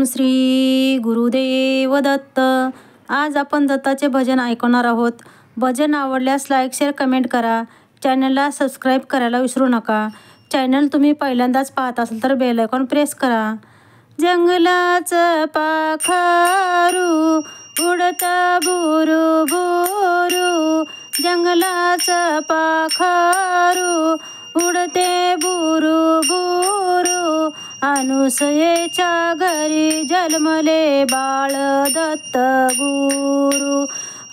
ओम श्री गुरुदेव दत्त. आज आपण दत्ताचे भजन ऐकणार आहोत. भजन आवडल्यास लाईक, शेअर, कमेंट करा. चॅनलला सबस्क्राईब करायला विसरू नका. चॅनल तुम्ही पहिल्यांदाच पाहत असाल तर बेल आयकॉन प्रेस करा. जंगलाचं पाखरू उडतं बुरू बुरू, जंगलाचं पाखरू उडते बुरू बुरू. अनुसयेच्या घरी जन्मले बाळ दत्त गुरु,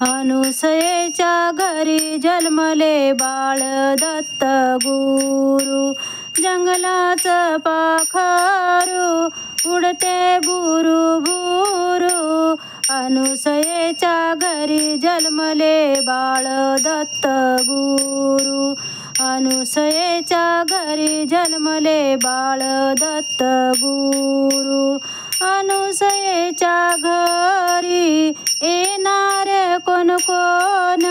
अनुसयेच्या घरी जन्मले बाळ दत्त गुरु. जंगलाचं पाखरू उडते बुरू बुरू, अनुसयेच्या घरी जन्मले बाळ दत्त गुरु, अनुसयेच्या घरी जन्मले बाळ दत्त गुरु. अनुसयेच्या घरी येणारे कोण कोण,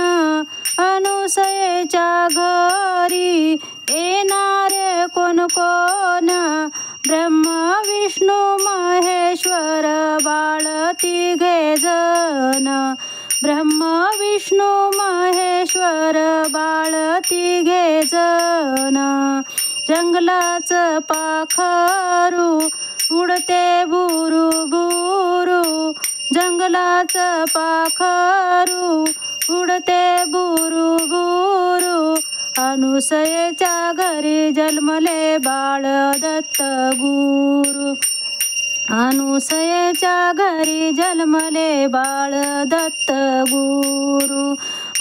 अनुसयेच्या घरी येणारे कोण कोण. ब्रह्मा विष्णू महेश्वर बाळ तिघे जण, ब्रह्मा विष्णू महेश्वर बाळ तिघे जण. जंगलाचं पाखरू उडते बुरू बुरू, जंगलाचं पाखरू उडते बुरू बुरू. अनुसयेच्या घरी जन्मले बाळ दत्त गुरु, अनुसयेच्या घरी जन्मले बाळ दत्त गुरु.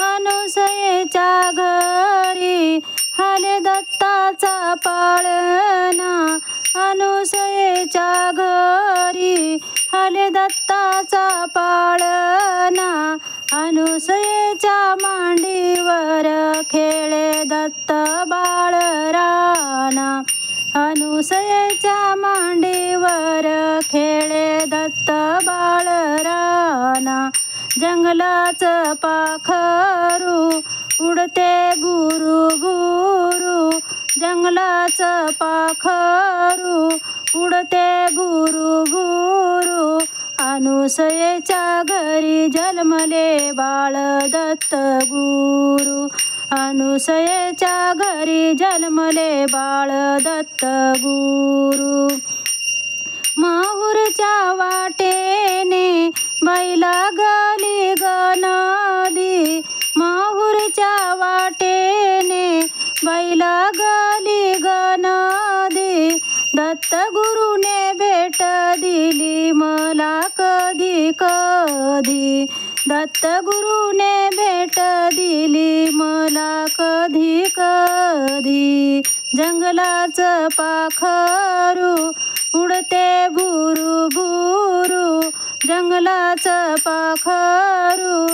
अनुसयेच्या घरी आले दत्ताचा पाळणा, अनुसयेच्या घरी आले दत्ताचा पाळणा. अनुसयेच्या मांडीवर खेळे दत्त बाळ राणा, अनुसयेच्या मांडीवर खेळे दत्त बाळ राणा. जंगलाचं पाखरू उडते बुरू बुरू, जंगलाचं पाखरू उडते बुरू बुरू. अनुसयेच्या घरी जन्मले बाळ दत्त गुरु, अनुसयेच्या घरी जन्मले बाळ दत्त गुरु. माहूरच्या वाटेने बैला गाली गनदी, माहूरच्या वाटेने बैला गाली गनदी. दत्त गुरुने भेट दिली मला कधी कधी, दत्त गुरुने भेट दिली मला कधी कधी. जंगलाचं पाखरू उडते बुरू बुरू, जंगलाचं पाखरू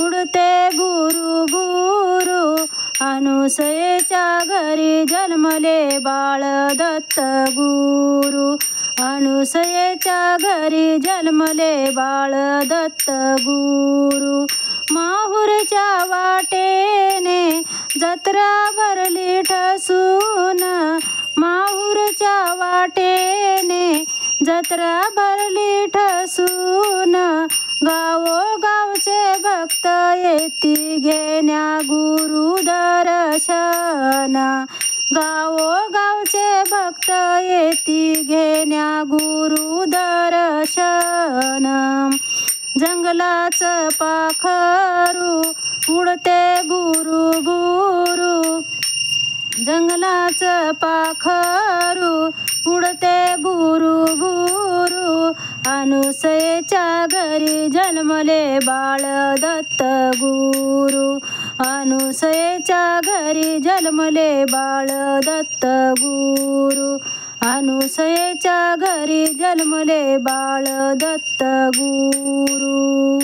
उडते बुरू बुरू. अनुसयेच्या घरी जन्मले बाळ दत्त गुरु, अनुसयेच्या घरी जन्मले बाळ दत्त गुरु. माहूरच्या वाटेने जत्रा भरली ठसून, माहूरच्या वाटेने जत्रा भरली ठसून. गावोगावचे भक्त येती घेण्या गुरु दर्शन, गावोगावचे भक्त येती घेण्या गुरु दर्शन. जंगलाचं पाखरू उडते बुरू बुरू, जंगलाचं पाखरू उडते बुरू बुरू. अनुसयेच्या घरी जन्मले बाळ दत्त गुरु, अनुसयेच्या घरी जन्मले बाळ दत्त गुरु, अनुसयेच्या घरी जन्मले बाळ दत्त गुरु.